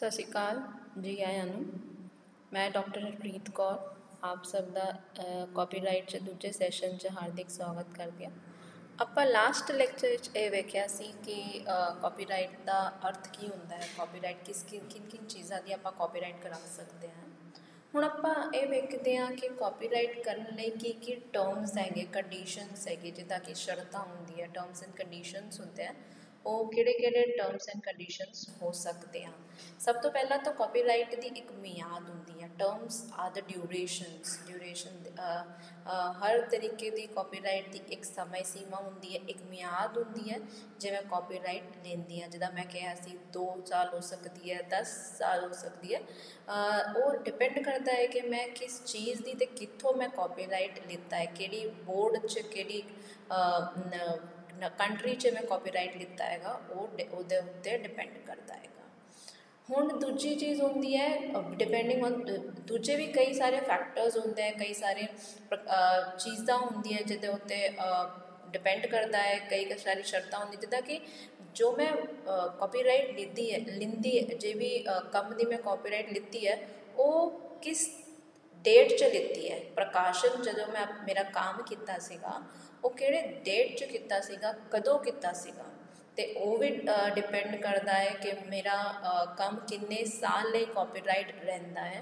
ਸਤਿ ਸ਼੍ਰੀ ਅਕਾਲ ਜੀ ਆਇਆਂ ਨੂੰ। ਮੈਂ ਡਾਕਟਰ ਹਰਪ੍ਰੀਤ ਕੌਰ ਆਪ ਸਭ ਦਾ ਕਾਪੀਰਾਈਟ 'ਚ ਦੂਜੇ ਸੈਸ਼ਨ 'ਚ ਹਾਰਦਿਕ ਸਵਾਗਤ ਕਰਦੇ ਹਾਂ। ਆਪਾਂ ਲਾਸਟ ਲੈਕਚਰ ਵਿੱਚ ਇਹ ਵੇਖਿਆ ਸੀ ਕਿ ਕਾਪੀਰਾਈਟ ਦਾ ਅਰਥ ਕੀ ਹੁੰਦਾ ਹੈ, ਕਾਪੀਰਾਈਟ ਕਿਨ ਚੀਜ਼ਾਂ ਦੀ ਆਪਾਂ ਕਾਪੀਰਾਈਟ ਕਰਾ ਸਕਦੇ ਹਾਂ। ਹੁਣ ਆਪਾਂ ਇਹ ਵੇਖਦੇ ਹਾਂ ਕਿ ਕਾਪੀਰਾਈਟ ਕਰਨ ਲਈ ਕੀ ਟਰਮਸ ਹੈਗੇ, ਕੰਡੀਸ਼ਨਸ ਹੈਗੇ, ਜਿੱਦਾਂ ਕਿ ਸ਼ਰਤਾਂ ਹੁੰਦੀਆਂ, ਟਰਮਸ ਐਂਡ ਕੰਡੀਸ਼ਨਸ ਹੁੰਦੇ ਆ, ਉਹ ਕਿਹੜੇ ਟਰਮਸ ਐਂਡ ਕੰਡੀਸ਼ਨਸ ਹੋ ਸਕਦੇ ਆ। ਸਭ ਤੋਂ ਪਹਿਲਾਂ ਤਾਂ ਕਾਪੀਰਾਈਟ ਦੀ ਇੱਕ ਮਿਆਦ ਹੁੰਦੀ ਹੈ। ਟਰਮਸ ਆਰ ਦ ਡਿਊਰੇਸ਼ਨ ਹਰ ਤਰੀਕੇ ਦੀ ਕਾਪੀਰਾਈਟ ਦੀ ਇੱਕ ਸਮੇਂ ਸੀਮਾ ਹੁੰਦੀ ਹੈ, ਇੱਕ ਮਿਆਦ ਹੁੰਦੀ ਹੈ ਜਿਵੇਂ ਕਾਪੀਰਾਈਟ ਲੈਂਦੀ ਹੈ। ਜਿੱਦਾਂ ਮੈਂ ਕਿਹਾ ਸੀ 2 ਸਾਲ ਹੋ ਸਕਦੀ ਹੈ, 10 ਸਾਲ ਹੋ ਸਕਦੀ ਹੈ। ਉਹ ਡਿਪੈਂਡ ਕਰਦਾ ਹੈ ਕਿ ਮੈਂ ਕਿਸ ਚੀਜ਼ ਦੀ ਅਤੇ ਕਿੱਥੋਂ ਮੈਂ ਕਾਪੀਰਾਈਟ ਲਿੱਤਾ ਹੈ, ਕਿਹੜੀ ਬੋਰਡ 'ਚ, ਕਿਹੜੀ ਕੰਟਰੀ 'ਚ ਮੈਂ ਕਾਪੀਰਾਈਟ ਲਿੱਤਾ ਹੈਗਾ, ਉਹਦੇ ਉੱਤੇ ਡਿਪੈਂਡ ਕਰਦਾ ਹੈਗਾ। ਹੁਣ ਦੂਜੀ ਚੀਜ਼ ਹੁੰਦੀ ਹੈ ਡਿਪੈਂਡਿੰਗ ਔਨ ਦੂਜੇ ਵੀ ਕਈ ਸਾਰੇ ਫੈਕਟਰਸ ਹੁੰਦੇ ਹੈ, ਕਈ ਸਾਰੇ ਚੀਜ਼ਾਂ ਹੁੰਦੀਆਂ ਜਿਹਦੇ ਉੱਤੇ ਡਿਪੈਂਡ ਕਰਦਾ ਹੈ। ਕਈ ਸਾਰੀ ਸ਼ਰਤਾਂ ਹੁੰਦੀਆਂ ਜਿੱਦਾਂ ਕਿ ਜੋ ਮੈਂ ਕਾਪੀਰਾਈਟ ਲੈਂਦੀ ਹੈ ਜੇ ਵੀ ਕੰਮ ਦੀ ਮੈਂ ਕਾਪੀਰਾਈਟ ਲਿੱਤੀ ਹੈ, ਉਹ ਕਿਸ ਡੇਟ 'ਚ ਲਿੱਤੀ ਹੈ। ਪ੍ਰਕਾਸ਼ਨ ਜਦੋਂ ਮੈਂ ਮੇਰਾ ਕੰਮ ਕੀਤਾ ਸੀਗਾ ਉਹ ਕਿਹੜੇ ਡੇਟ 'ਚ ਕੀਤਾ ਸੀਗਾ, ਕਦੋਂ ਕੀਤਾ ਸੀਗਾ, ਅਤੇ ਉਹ ਵੀ ਡਿਪੈਂਡ ਕਰਦਾ ਹੈ ਕਿ ਮੇਰਾ ਕੰਮ ਕਿੰਨੇ ਸਾਲ ਲਈ ਕਾਪੀਰਾਈਟ ਰਹਿੰਦਾ ਹੈ।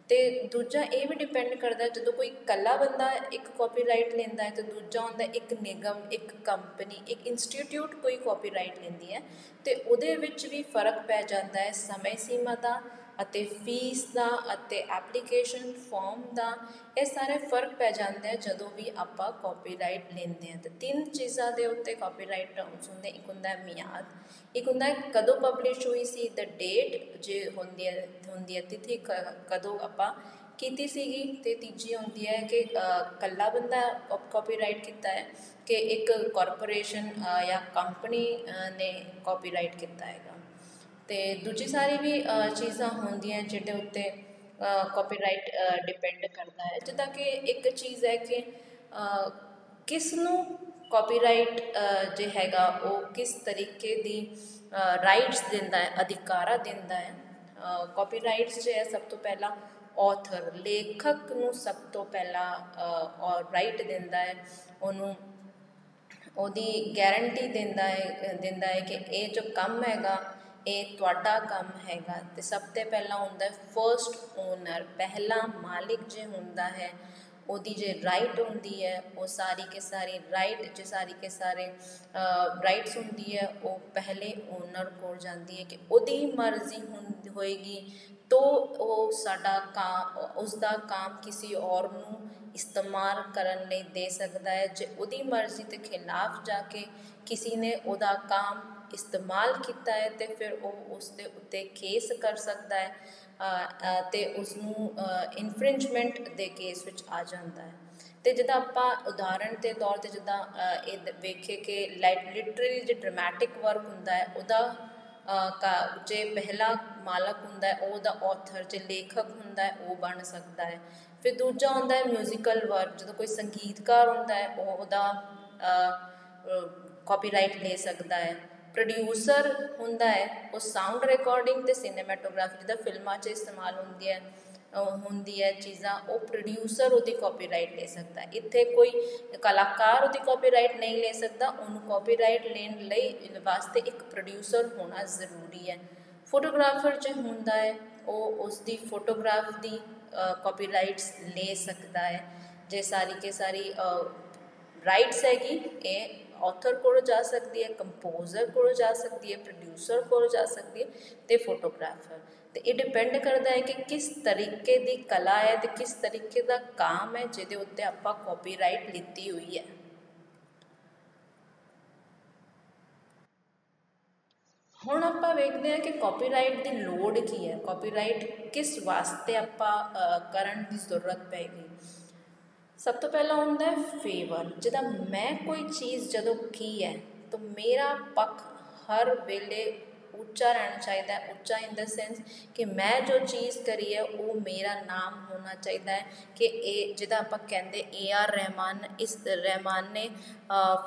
ਅਤੇ ਦੂਜਾ ਇਹ ਵੀ ਡਿਪੈਂਡ ਕਰਦਾ ਜਦੋਂ ਕੋਈ ਇਕੱਲਾ ਬੰਦਾ ਇੱਕ ਕਾਪੀਰਾਈਟ ਲੈਂਦਾ ਹੈ ਅਤੇ ਦੂਜਾ ਹੁੰਦਾ ਇੱਕ ਨਿਗਮ, ਇੱਕ ਕੰਪਨੀ, ਇੱਕ ਇੰਸਟੀਟਿਊਟ ਕੋਈ ਕਾਪੀਰਾਈਟ ਲੈਂਦੀ ਹੈ, ਅਤੇ ਉਹਦੇ ਵਿੱਚ ਵੀ ਫਰਕ ਪੈ ਜਾਂਦਾ ਹੈ ਸਮੇਂ ਸੀਮਾ ਦਾ ਅਤੇ ਫੀਸ ਦਾ ਅਤੇ ਐਪਲੀਕੇਸ਼ਨ ਫੋਰਮ ਦਾ। ਇਹ ਸਾਰੇ ਫਰਕ ਪੈ ਜਾਂਦਾ ਹੈ ਜਦੋਂ ਵੀ ਆਪਾਂ ਕਾਪੀਰਾਈਟ ਲੈਂਦੇ ਹਾਂ। ਅਤੇ 3 ਚੀਜ਼ਾਂ ਦੇ ਉੱਤੇ ਕਾਪੀਰਾਈਟ ਟਰਮਸ ਹੁੰਦੇ, ਇੱਕ ਹੁੰਦਾ ਮਿਆਦ, ਇੱਕ ਹੁੰਦਾ ਕਦੋਂ ਪਬਲਿਸ਼ ਹੋਈ ਸੀ, ਦ ਡੇਟ ਜੇ ਹੁੰਦੀ ਹੈ ਤਿਥੀ ਕਦੋਂ ਆਪਾਂ ਕੀਤੀ ਸੀਗੀ, ਅਤੇ ਤੀਜੀ ਹੁੰਦੀ ਹੈ ਕਿ ਇਕੱਲਾ ਬੰਦਾ ਕਾਪੀਰਾਈਟ ਕੀਤਾ ਹੈ ਕਿ ਇੱਕ ਕਾਰਪੋਰੇਸ਼ਨ ਜਾਂ ਕੰਪਨੀ ਨੇ ਕਾਪੀਰਾਈਟ ਕੀਤਾ ਹੈਗਾ। ਅਤੇ ਦੂਜੀ ਸਾਰੀ ਵੀ ਚੀਜ਼ਾਂ ਹੁੰਦੀਆਂ ਜਿਹਦੇ ਉੱਤੇ ਕਾਪੀਰਾਈਟ ਡਿਪੈਂਡ ਕਰਦਾ ਹੈ। ਜਿੱਦਾਂ ਕਿ ਇੱਕ ਚੀਜ਼ ਹੈ ਕਿ ਕਿਸ ਨੂੰ ਕਾਪੀਰਾਈਟ ਜੇ ਹੈਗਾ ਉਹ ਕਿਸ ਤਰੀਕੇ ਦੀ ਰਾਈਟਸ ਦਿੰਦਾ ਹੈ, ਅਧਿਕਾਰਾਂ ਦਿੰਦਾ ਹੈ। ਕਾਪੀਰਾਈਟਸ ਜੇ ਹੈ ਸਭ ਤੋਂ ਪਹਿਲਾਂ ਔਥਰ, ਲੇਖਕ ਨੂੰ ਸਭ ਤੋਂ ਪਹਿਲਾਂ ਰਾਈਟ ਦਿੰਦਾ ਹੈ, ਉਹਨੂੰ ਉਹਦੀ ਗਾਰੰਟੀ ਦਿੰਦਾ ਹੈ ਕਿ ਇਹ ਜੋ ਕੰਮ ਹੈਗਾ ਇਹ ਤੁਹਾਡਾ ਕੰਮ ਹੈਗਾ। ਅਤੇ ਸਭ ਤੋਂ ਪਹਿਲਾਂ ਹੁੰਦਾ ਫਸਟ ਓਨਰ, ਪਹਿਲਾ ਮਾਲਿਕ ਜੇ ਹੁੰਦਾ ਹੈ, ਉਹਦੀ ਜੇ ਰਾਈਟ ਹੁੰਦੀ ਹੈ ਉਹ ਸਾਰੀ ਕੇ ਸਾਰੀ ਰਾਈਟ ਜੇ ਸਾਰੀ ਕੇ ਸਾਰੇ ਰਾਈਟਸ ਹੁੰਦੀ ਹੈ ਉਹ ਪਹਿਲੇ ਓਨਰ ਕੋਲ ਜਾਂਦੀ ਹੈ ਕਿ ਉਹਦੀ ਮਰਜ਼ੀ ਹੋਏਗੀ ਤਾਂ ਉਹ ਉਸਦਾ ਕੰਮ ਕਿਸੇ ਔਰ ਨੂੰ ਇਸਤੇਮਾਲ ਕਰਨ ਲਈ ਦੇ ਸਕਦਾ ਹੈ। ਜੇ ਉਹਦੀ ਮਰਜ਼ੀ ਦੇ ਖਿਲਾਫ ਜਾ ਕੇ ਕਿਸੇ ਨੇ ਉਹਦਾ ਕੰਮ ਇਸਤੇਮਾਲ ਕੀਤਾ ਹੈ ਅਤੇ ਫਿਰ ਉਹ ਉਸ ਦੇ ਉੱਤੇ ਕੇਸ ਕਰ ਸਕਦਾ ਹੈ ਅਤੇ ਉਸਨੂੰ ਇਨਫਰਿੰਜਮੈਂਟ ਦੇ ਕੇਸ ਵਿੱਚ ਆ ਜਾਂਦਾ ਹੈ। ਅਤੇ ਜਿੱਦਾਂ ਆਪਾਂ ਉਦਾਹਰਣ ਦੇ ਤੌਰ 'ਤੇ ਜਿੱਦਾਂ ਇਹ ਵੇਖੇ ਕਿ ਲਿਟਰੇਰੀ ਜੇ ਡਰਾਮੈਟਿਕ ਵਰਕ ਹੁੰਦਾ ਹੈ ਉਹਦਾ ਜੇ ਪਹਿਲਾ ਮਾਲਕ ਹੁੰਦਾ ਹੈ ਉਹ ਉਹਦਾ ਔਥਰ, ਜੇ ਲੇਖਕ ਹੁੰਦਾ ਹੈ ਉਹ ਬਣ ਸਕਦਾ ਹੈ। ਫਿਰ ਦੂਜਾ ਹੁੰਦਾ ਹੈ ਮਿਊਜ਼ੀਕਲ ਵਰਕ, ਜਦੋਂ ਕੋਈ ਸੰਗੀਤਕਾਰ ਹੁੰਦਾ ਹੈ ਉਹ ਉਹਦਾ ਕਾਪੀਰਾਈਟ ਲੈ ਸਕਦਾ ਹੈ। ਪ੍ਰੋਡਿਊਸਰ ਹੁੰਦਾ ਹੈ ਉਹ ਸਾਊਂਡ ਰਿਕਾਰਡਿੰਗ ਅਤੇ ਸਿਨੇਮੈਟੋਗ੍ਰਾਫੀ ਜਿੱਦਾਂ ਫਿਲਮਾਂ 'ਚ ਇਸਤੇਮਾਲ ਹੁੰਦੀ ਹੈ ਚੀਜ਼ਾਂ, ਉਹ ਪ੍ਰੋਡਿਊਸਰ ਉਹਦੀ ਕਾਪੀਰਾਈਟ ਲੈ ਸਕਦਾ। ਇੱਥੇ ਕੋਈ ਕਲਾਕਾਰ ਉਹਦੀ ਕਾਪੀਰਾਈਟ ਨਹੀਂ ਲੈ ਸਕਦਾ, ਉਹਨੂੰ ਕਾਪੀਰਾਈਟ ਲੈਣ ਲਈ ਵਾਸਤੇ ਇੱਕ ਪ੍ਰੋਡਿਊਸਰ ਹੋਣਾ ਜ਼ਰੂਰੀ ਹੈ। ਫੋਟੋਗ੍ਰਾਫਰ ਜੇ ਹੁੰਦਾ ਹੈ ਉਹ ਉਸਦੀ ਫੋਟੋਗ੍ਰਾਫ ਦੀ ਕਾਪੀਰਾਈਟਸ ਲੈ ਸਕਦਾ ਹੈ। ਜੇ ਸਾਰੀ ਕੇ ਸਾਰੀ ਰਾਈਟਸ ਹੈਗੀ ਇਹ ਔਥਰ ਕੋਲ ਜਾ ਸਕਦੀ ਹੈ, ਕੰਪੋਜ਼ਰ ਕੋਲ ਜਾ ਸਕਦੀ ਹੈ, ਪ੍ਰੋਡਿਊਸਰ ਕੋਲ ਜਾ ਸਕਦੀ ਹੈ ਅਤੇ ਫੋਟੋਗ੍ਰਾਫਰ। ਅਤੇ ਇਹ ਡਿਪੈਂਡ ਕਰਦਾ ਹੈ ਕਿ ਕਿਸ ਤਰੀਕੇ ਦੀ ਕਲਾ ਹੈ ਅਤੇ ਕਿਸ ਤਰੀਕੇ ਦਾ ਕੰਮ ਹੈ ਜਿਹਦੇ ਉੱਤੇ ਆਪਾਂ ਕਾਪੀਰਾਈਟ ਲਿੱਤੀ ਹੋਈ ਹੈ। ਹੁਣ ਆਪਾਂ ਵੇਖਦੇ ਹਾਂ ਕਿ ਕਾਪੀਰਾਈਟ ਦੀ ਲੋੜ ਕੀ ਹੈ, ਕਾਪੀਰਾਈਟ ਕਿਸ ਵਾਸਤੇ ਆਪਾਂ ਕਰਨ ਦੀ ਜ਼ਰੂਰਤ ਪਏਗੀ। ਸਭ ਤੋਂ ਪਹਿਲਾਂ ਹੁੰਦਾ ਹੈ ਫੇਵਰ, ਜਿੱਦਾਂ ਮੈਂ ਕੋਈ ਚੀਜ਼ ਜਦੋਂ ਕੀ ਹੈ ਤਾਂ ਮੇਰਾ ਪੱਖ ਹਰ ਵੇਲੇ ਉੱਚਾ ਰਹਿਣਾ ਚਾਹੀਦਾ ਹੈ। ਉੱਚਾ ਇਨ ਦ ਸੈਂਸ ਕਿ ਮੈਂ ਜੋ ਚੀਜ਼ ਕਰੀ ਹੈ ਉਹ ਮੇਰਾ ਨਾਮ ਹੋਣਾ ਚਾਹੀਦਾ ਹੈ ਕਿ ਇਹ ਜਿਹਦਾ ਆਪਾਂ ਕਹਿੰਦੇ AR ਰਹਿਮਾਨ, ਇਸ ਰਹਿਮਾਨ ਨੇ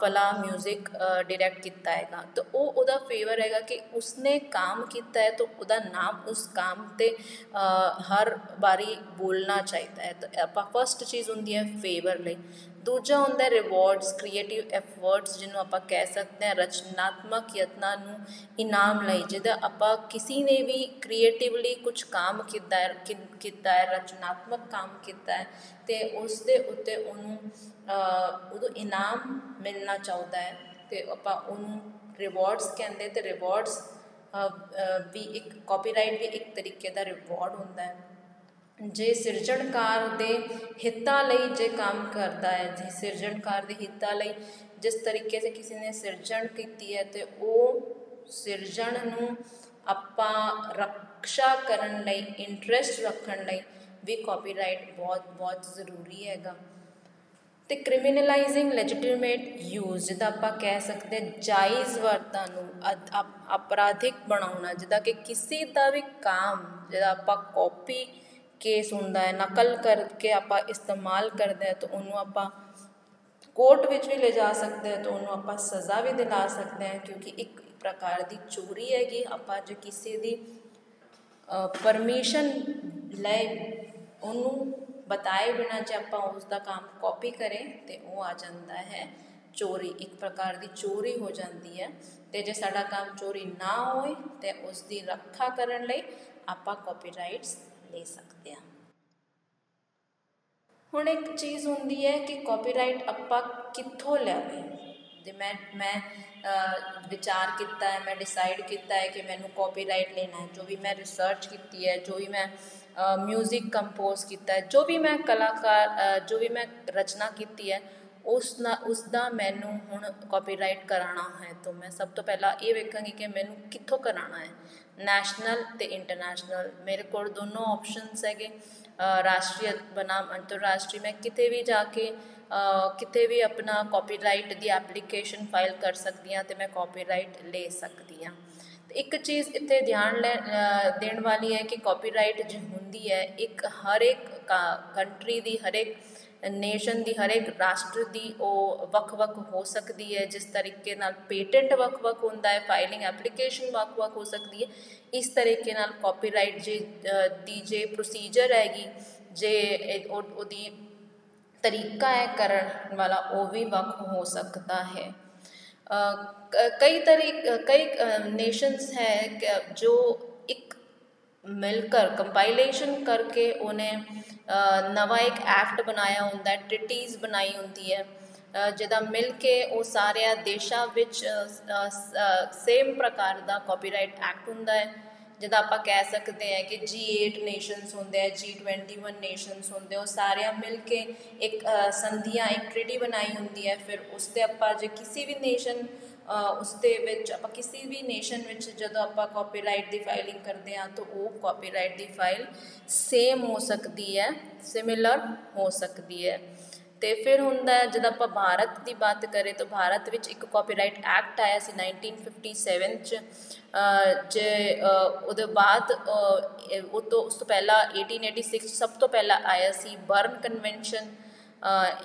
ਫਲਾ ਮਿਊਜ਼ਿਕ ਡਾਇਰੈਕਟ ਕੀਤਾ ਹੈਗਾ, ਤਾਂ ਉਹ ਉਹਦਾ ਫੇਵਰ ਹੈਗਾ ਕਿ ਉਸਨੇ ਕੰਮ ਕੀਤਾ ਹੈ ਤਾਂ ਉਹਦਾ ਨਾਮ ਉਸ ਕੰਮ 'ਤੇ ਹਰ ਵਾਰੀ ਬੋਲਣਾ ਚਾਹੀਦਾ ਹੈ। ਤਾਂ ਆਪਾਂ ਫਸਟ ਚੀਜ਼ ਹੁੰਦੀ ਹੈ ਫੇਵਰ ਲਈ। ਦੂਜਾ ਹੁੰਦਾ ਰਿਵੋਰਡਸ, ਕ੍ਰੀਏਟਿਵ ਐਫਰਟਸ ਜਿਹਨੂੰ ਆਪਾਂ ਕਹਿ ਸਕਦੇ ਹਾਂ ਰਚਨਾਤਮਕ ਯਤਨਾਂ ਨੂੰ ਇਨਾਮ ਲਈ। ਜਿਹਦਾ ਆਪਾਂ ਕਿਸੇ ਨੇ ਵੀ ਕ੍ਰੀਏਟਿਵਲੀ ਕੁਛ ਕੰਮ ਕੀਤਾ ਹੈ ਰਚਨਾਤਮਕ ਕੰਮ ਕੀਤਾ ਹੈ ਅਤੇ ਉਸ ਦੇ ਉੱਤੇ ਉਹਨੂੰ ਉਦੋਂ ਇਨਾਮ ਮਿਲਣਾ ਚਾਹੁੰਦਾ ਹੈ ਅਤੇ ਆਪਾਂ ਉਹਨੂੰ ਰਿਵੋਰਡਸ ਕਹਿੰਦੇ। ਅਤੇ ਰਿਵੋਰਡਸ ਵੀ ਇੱਕ ਕਾਪੀਰਾਈਟ ਵੀ ਇੱਕ ਤਰੀਕੇ ਦਾ ਰਿਵੋਰਡ ਹੁੰਦਾ ਹੈ। ਜੇ ਸਿਰਜਣਕਾਰ ਦੇ ਹਿੱਤਾਂ ਲਈ ਜੇ ਕੰਮ ਕਰਦਾ ਹੈ, ਜੇ ਸਿਰਜਣਕਾਰ ਦੇ ਹਿੱਤਾਂ ਲਈ ਜਿਸ ਤਰੀਕੇ ਸੇ ਕਿਸੇ ਨੇ ਸਿਰਜਣ ਕੀਤੀ ਹੈ ਅਤੇ ਉਹ ਸਿਰਜਣ ਨੂੰ ਆਪਾਂ ਰਕਸ਼ਾ ਕਰਨ ਲਈ, ਇੰਟਰਸਟ ਰੱਖਣ ਲਈ ਵੀ ਕਾਪੀਰਾਈਟ ਬਹੁਤ ਜ਼ਰੂਰੀ ਹੈਗਾ। ਅਤੇ ਕ੍ਰਿਮੀਨਲਾਈਜ਼ਿੰਗ ਲੈਜੀਟੀਮੇਟ ਯੂਜ਼, ਜਿੱਦਾਂ ਆਪਾਂ ਕਹਿ ਸਕਦੇ ਜਾਇਜ਼ ਵਰਤਾਂ ਨੂੰ ਅਪਰਾਧਿਕ ਬਣਾਉਣਾ। ਜਿੱਦਾਂ ਕਿ ਕਿਸੇ ਦਾ ਵੀ ਕੰਮ ਜਿਹੜਾ ਆਪਾਂ ਕਾਪੀ ਕੇਸ ਹੁੰਦਾ ਹੈ, ਨਕਲ ਕਰਕੇ ਆਪਾਂ ਇਸਤੇਮਾਲ ਕਰਦੇ ਹਾਂ ਤਾਂ ਉਹਨੂੰ ਆਪਾਂ ਕੋਰਟ ਵਿੱਚ ਵੀ ਲਿਜਾ ਸਕਦੇ ਹਾਂ, ਤਾਂ ਉਹਨੂੰ ਆਪਾਂ ਸਜ਼ਾ ਵੀ ਦਿਲਾ ਸਕਦੇ ਹਾਂ ਕਿਉਂਕਿ ਇੱਕ ਪ੍ਰਕਾਰ ਦੀ ਚੋਰੀ ਹੈਗੀ। ਆਪਾਂ ਜੇ ਕਿਸੇ ਦੀ ਪਰਮਿਸ਼ਨ ਲੈ ਉਹਨੂੰ ਬਤਾਏ ਬਿਨਾਂ ਜੇ ਆਪਾਂ ਉਸ ਦਾ ਕੰਮ ਕਾਪੀ ਕਰੇ ਤਾਂ ਉਹ ਆ ਜਾਂਦਾ ਹੈ ਚੋਰੀ, ਇੱਕ ਪ੍ਰਕਾਰ ਦੀ ਚੋਰੀ ਹੋ ਜਾਂਦੀ ਹੈ। ਅਤੇ ਜੇ ਸਾਡਾ ਕੰਮ ਚੋਰੀ ਨਾ ਹੋਏ ਤਾਂ ਉਸ ਦੀ ਰੱਖਿਆ ਕਰਨ ਲਈ ਆਪਾਂ ਕਾਪੀਰਾਈਟਸ ਲੈ ਸਕਦੇ ਹਾਂ। ਹੁਣ ਇੱਕ ਚੀਜ਼ ਹੁੰਦੀ ਹੈ ਕਿ ਕਾਪੀਰਾਈਟ ਆਪਾਂ ਕਿੱਥੋਂ ਲਿਆਵੇ। ਜੇ ਮੈਂ ਵਿਚਾਰ ਕੀਤਾ ਹੈ, ਮੈਂ ਡਿਸਾਈਡ ਕੀਤਾ ਹੈ ਕਿ ਮੈਨੂੰ ਕਾਪੀਰਾਈਟ ਲੈਣਾ ਹੈ, ਜੋ ਵੀ ਮੈਂ ਰਿਸਰਚ ਕੀਤੀ ਹੈ, ਜੋ ਵੀ ਮੈਂ ਮਿਊਜ਼ਿਕ ਕੰਪੋਜ਼ ਕੀਤਾ ਹੈ, ਜੋ ਵੀ ਮੈਂ ਜੋ ਵੀ ਮੈਂ ਰਚਨਾ ਕੀਤੀ ਹੈ ਉਸ ਦਾ ਮੈਨੂੰ ਹੁਣ ਕਾਪੀਰਾਈਟ ਕਰਾਉਣਾ ਹੈ। ਤਾਂ ਮੈਂ ਸਭ ਤੋਂ ਪਹਿਲਾਂ ਇਹ ਵੇਖਾਂਗੀ ਕਿ ਮੈਨੂੰ ਕਿੱਥੋਂ ਕਰਾਉਣਾ ਹੈ, ਨੈਸ਼ਨਲ ਅਤੇ ਇੰਟਰਨੈਸ਼ਨਲ। ਮੇਰੇ ਕੋਲ ਦੋਨੋਂ ਆਪਸ਼ਨਸ ਹੈਗੇ, ਰਾਸ਼ਟਰੀ ਬਨਾਮ ਅੰਤਰਰਾਸ਼ਟਰੀ। ਮੈਂ ਕਿਤੇ ਵੀ ਜਾ ਕੇ ਕਿਤੇ ਵੀ ਆਪਣਾ ਕਾਪੀਰਾਈਟ ਦੀ ਐਪਲੀਕੇਸ਼ਨ ਫਾਈਲ ਕਰ ਸਕਦੀ ਹਾਂ ਅਤੇ ਮੈਂ ਕਾਪੀਰਾਈਟ ਲੈ ਸਕਦੀ ਹਾਂ। ਇੱਕ ਚੀਜ਼ ਇੱਥੇ ਧਿਆਨ ਦੇਣ ਵਾਲੀ ਹੈ ਕਿ ਕਾਪੀਰਾਈਟ ਜੋ ਹੁੰਦੀ ਹੈ ਇੱਕ ਹਰੇਕ ਕੰਟਰੀ ਦੀ, ਹਰੇਕ ਨੇਸ਼ਨ ਦੀ, ਹਰੇਕ ਰਾਸ਼ਟਰ ਦੀ ਉਹ ਵੱਖ ਹੋ ਸਕਦੀ ਹੈ। ਜਿਸ ਤਰੀਕੇ ਨਾਲ ਪੇਟੈਂਟ ਵੱਖ ਹੁੰਦਾ ਹੈ, ਫਾਈਲਿੰਗ ਐਪਲੀਕੇਸ਼ਨ ਵੱਖ ਹੋ ਸਕਦੀ ਹੈ, ਇਸ ਤਰੀਕੇ ਨਾਲ ਕਾਪੀਰਾਈਟ ਦੀ ਜੇ ਪ੍ਰੋਸੀਜਰ ਹੈਗੀ, ਜੇ ਉਹਦੀ ਤਰੀਕਾ ਹੈ ਕਰਨ ਵਾਲਾ, ਉਹ ਵੀ ਵੱਖ ਹੋ ਸਕਦਾ ਹੈ। ਕਈ ਨੇਸ਼ਨਸ ਹੈ ਜੋ ਇੱਕ ਮਿਲ ਕਰ ਕੰਪਾਈਲੇਸ਼ਨ ਕਰਕੇ ਉਹਨੇ ਨਵਾਂ ਇੱਕ ਐਕਟ ਬਣਾਇਆ ਹੁੰਦਾ, ਟ੍ਰੀਟੀਜ਼ ਬਣਾਈ ਹੁੰਦੀ ਹੈ, ਜਿਹਦਾ ਮਿਲ ਕੇ ਉਹ ਸਾਰਿਆਂ ਦੇਸ਼ਾਂ ਵਿੱਚ ਸੇਮ ਪ੍ਰਕਾਰ ਦਾ ਕਾਪੀਰਾਈਟ ਐਕਟ ਹੁੰਦਾ ਹੈ। ਜਿੱਦਾਂ ਆਪਾਂ ਕਹਿ ਸਕਦੇ ਹਾਂ ਕਿ G8 ਨੇਸ਼ਨਸ ਹੁੰਦੇ ਆ, G21 ਨੇਸ਼ਨਸ ਹੁੰਦੇ, ਉਹ ਸਾਰਿਆਂ ਮਿਲ ਕੇ ਇੱਕ ਸੰਧੀਆਂ, ਇੱਕ ਟ੍ਰੀਟੀ ਬਣਾਈ ਹੁੰਦੀ ਹੈ। ਫਿਰ ਉਸ 'ਤੇ ਆਪਾਂ ਜੇ ਕਿਸੇ ਵੀ ਨੇਸ਼ਨ ਉਸ ਦੇ ਵਿੱਚ ਆਪਾਂ ਕਿਸੇ ਵੀ ਨੇਸ਼ਨ ਵਿੱਚ ਜਦੋਂ ਆਪਾਂ ਕਾਪੀਰਾਈਟ ਦੀ ਫਾਈਲਿੰਗ ਕਰਦੇ ਹਾਂ ਤਾਂ ਉਹ ਕਾਪੀਰਾਈਟ ਦੀ ਫਾਈਲ ਸੇਮ ਹੋ ਸਕਦੀ ਹੈ, ਸਿਮਿਲਰ ਹੋ ਸਕਦੀ ਹੈ। ਅਤੇ ਫਿਰ ਹੁੰਦਾ ਹੈ ਜਦੋਂ ਆਪਾਂ ਭਾਰਤ ਦੀ ਬਾਤ ਕਰੇ ਤਾਂ ਭਾਰਤ ਵਿੱਚ ਇੱਕ ਕਾਪੀਰਾਈਟ ਐਕਟ ਆਇਆ ਸੀ 1957 'ਚ। ਜੇ ਉਹਦੇ ਬਾਅਦ ਉਸ ਤੋਂ ਪਹਿਲਾਂ 1886 ਸਭ ਤੋਂ ਪਹਿਲਾਂ ਆਇਆ ਸੀ ਬਰਨ ਕਨਵੈਨਸ਼ਨ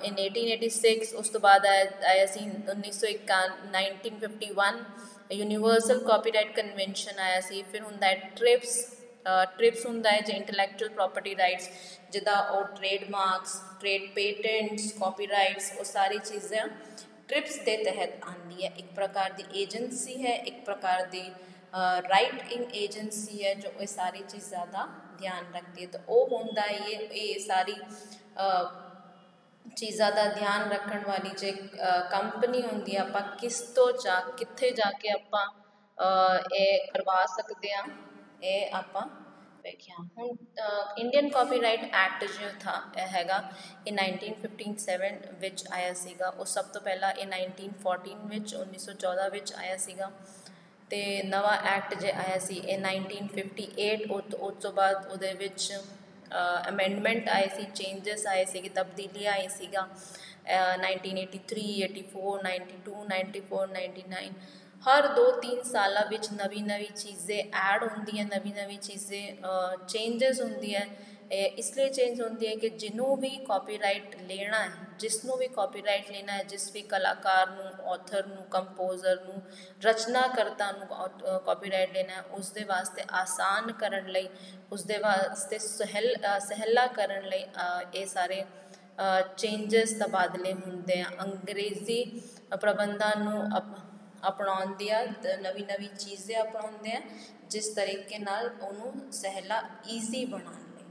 ਇਨ 1886। ਉਸ ਤੋਂ ਬਾਅਦ ਆਇਆ ਸੀ 1951 ਯੂਨੀਵਰਸਲ ਕਾਪੀਰਾਈਟ ਕਨਵੈਨਸ਼ਨ ਆਇਆ ਸੀ। ਫਿਰ ਹੁੰਦਾ ਹੈ ਟ੍ਰਿਪਸ ਹੁੰਦਾ ਹੈ ਜੇ ਇੰਟਲੈਕਚੁਅਲ ਪ੍ਰੋਪਰਟੀ ਰਾਈਟਸ, ਜਿੱਦਾਂ ਉਹ ਟ੍ਰੇਡਮਾਰਕਸ, ਟ੍ਰੇਡ ਪੇਟੈਂਟਸ, ਕਾਪੀਰਾਈਟਸ, ਉਹ ਸਾਰੀ ਚੀਜ਼ਾਂ ਟ੍ਰਿਪਸ ਦੇ ਤਹਿਤ ਆਉਂਦੀ ਹੈ। ਇੱਕ ਪ੍ਰਕਾਰ ਦੀ ਏਜੰਸੀ ਹੈ, ਇੱਕ ਪ੍ਰਕਾਰ ਦੀ ਰਾਈਟਿੰਗ ਏਜੰਸੀ ਹੈ ਜੋ ਇਹ ਸਾਰੀ ਚੀਜ਼ਾਂ ਦਾ ਧਿਆਨ ਰੱਖਦੀ ਹੈ। ਤਾਂ ਉਹ ਹੁੰਦਾ ਇਹ ਸਾਰੀ ਚੀਜ਼ਾਂ ਦਾ ਧਿਆਨ ਰੱਖਣ ਵਾਲੀ ਜੇ ਕੰਪਨੀ ਹੁੰਦੀ ਹੈ। ਆਪਾਂ ਕਿੱਥੇ ਜਾ ਕੇ ਆਪਾਂ ਇਹ ਕਰਵਾ ਸਕਦੇ ਹਾਂ, ਇਹ ਆਪਾਂ ਵੇਖਿਆ। ਹੁਣ ਇੰਡੀਅਨ ਕਾਪੀਰਾਈਟ ਐਕਟ ਜੋ ਹੈਗਾ ਇਹ 1957 ਵਿੱਚ ਆਇਆ ਸੀਗਾ। ਉਹ ਸਭ ਤੋਂ ਪਹਿਲਾਂ ਇਹ 1914 ਵਿੱਚ 1914 ਵਿੱਚ ਆਇਆ ਸੀਗਾ। ਅਤੇ ਨਵਾਂ ਐਕਟ ਜੇ ਆਇਆ ਸੀ ਇਹ 1958। ਉਸ ਤੋਂ ਬਾਅਦ ਉਹਦੇ ਵਿੱਚ ਅਮੈਂਡਮੈਂਟ ਆਏ ਸੀ, ਚੇਂਜਸ ਆਏ ਸੀਗੇ, ਤਬਦੀਲੀਆਂ ਆਈ ਸੀਗਾ। 1983 84 92 94 99 हर 2-3 साल विच नवी नवी चीज़ें ऐड होंदी है, नवी नवी चीज़ें चेंजेस होंदी है। इसलिए चेंज होंदी है कि जिन्हों भी कॉपीराइट लेना है, जिसनों भी कॉपीराइट लेना है, जिस भी कलाकार नूं, ऑथर नूं, कंपोजर नूं, रचनाकर्ता नूं कॉपीराइट लेना है, उसदे वास्ते आसान करन लई, उसदे वास्ते सहला करन लई ये सारे चेंजेस तबादले होंदे हैं। अंग्रेज़ी प्रबंधां नूं अपनाउंदी आ, नवी नवी चीज़ें अपनाउंदे हैं, जिस तरीके नाल उन्हों सहला ईजी बनाउण लई।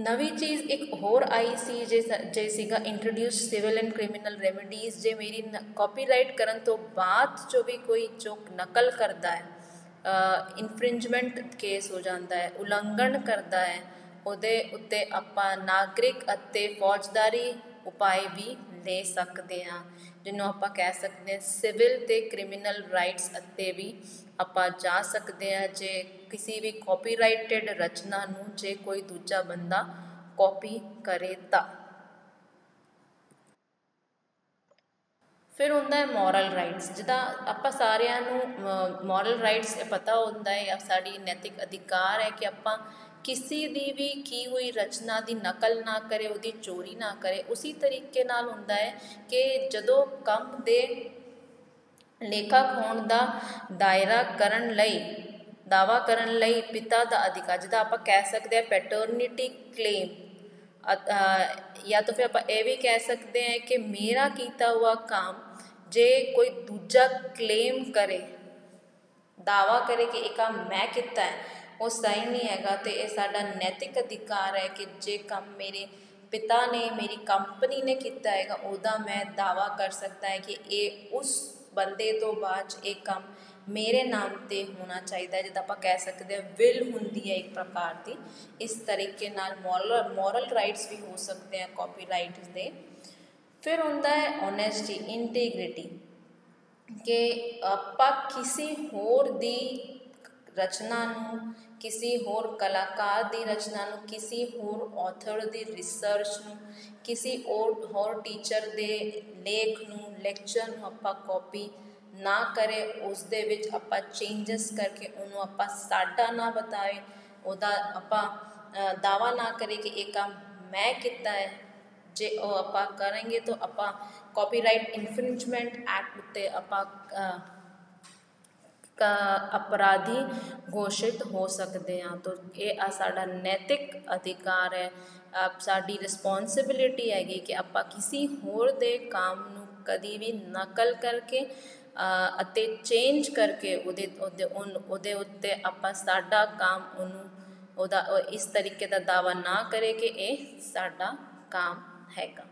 नवी चीज़ एक होर आई सी जे सीगा introduce civil and criminal remedies. जे मेरी कॉपीराइट करन तो बाद जो भी कोई जो नकल करता है, इनफ्रिंजमेंट केस हो जाता है, उल्लंघन करता है, ਉਹਦੇ ਉੱਤੇ ਆਪਾਂ ਨਾਗਰਿਕ ਅਤੇ ਫੌਜਦਾਰੀ ਉਪਾਅ ਵੀ ਲੈ ਸਕਦੇ ਹਾਂ, ਜਿਹਨੂੰ ਆਪਾਂ ਕਹਿ ਸਕਦੇ ਹਾਂ ਸਿਵਲ ਅਤੇ ਕ੍ਰਿਮੀਨਲ ਰਾਈਟਸ ਅਤੇ ਵੀ ਆਪਾਂ ਜਾ ਸਕਦੇ ਹਾਂ ਜੇ ਕਿਸੇ ਵੀ ਕਾਪੀਰਾਈਟਡ ਰਚਨਾ ਨੂੰ ਜੇ ਕੋਈ ਦੂਜਾ ਬੰਦਾ ਕਾਪੀ ਕਰੇ ਤਾਂ। ਫਿਰ ਹੁੰਦਾ ਹੈ ਮੋਰਲ ਰਾਈਟਸ। ਜਿੱਦਾਂ ਆਪਾਂ ਸਾਰਿਆਂ ਨੂੰ ਮੋਰਲ ਰਾਈਟਸ ਪਤਾ ਹੁੰਦਾ ਹੈ ਜਾਂ ਸਾਡੀ ਨੈਤਿਕ ਅਧਿਕਾਰ ਹੈ ਕਿ ਆਪਾਂ किसी दी भी की हुई रचना की नकल ना करे, उसकी चोरी ना करे। उसी तरीके नाल हुंदा है कि जदों कम दे लेखक होने का दायरा करन लई दावा करन लई पिता का अधिकार, जिदा आप कह सकते हैं पैटर्निटी क्लेम, या तो फिर आप ये भी कह सकते हैं कि मेरा किया हुआ काम जे कोई दूजा क्लेम करे, दावा करे कि यह काम मैं किया है, वो सही नहीं हैगा। तो यह साडा नैतिक अधिकार है कि जे काम मेरे पिता ने, मेरी कंपनी ने किया है, उहदा मैं दावा कर सकता है कि ये उस बंदे तो बाद ये काम मेरे नाम ते होना चाहिए। जिदा आप कह सकते हैं विल होंदी है एक प्रकार की। इस तरीके नाल मॉरल राइट्स भी हो सकते हैं कॉपीराइट दे। फिर होंदा है ऑनेस्टी, इंटीग्रिटी, कि आपां किसी होर दी रचना नूं, किसी होर कलाकार दी रचना नूं, किसी होर ऑथर दी रिसर्च नूं, किसी होर टीचर दे लेख नूं, लैक्चर नूं आपां कॉपी ना करे, उस दे विच आपां चेंजिस करके उन्होंने आपां साडा ना बताए, उहदा आपां दावा ना करे कि ये काम मैं किया है। जे आपां करेंगे तो आपां कॉपीराइट इन्फ्रिंजमेंट एक्ट उत्ते आपां अपराधी घोषित हो सकते हैं। तो ये साडा नैतिक अधिकार है, साडी रिस्पोंसिबिलिटी हैगी कि आपां किसी होर दे काम नूं कदी भी नकल करके अते चेंज करके उहदे उत्ते आपां साडा काम उहदा इस तरीके का दावा ना करे कि ये साडा काम हैगा।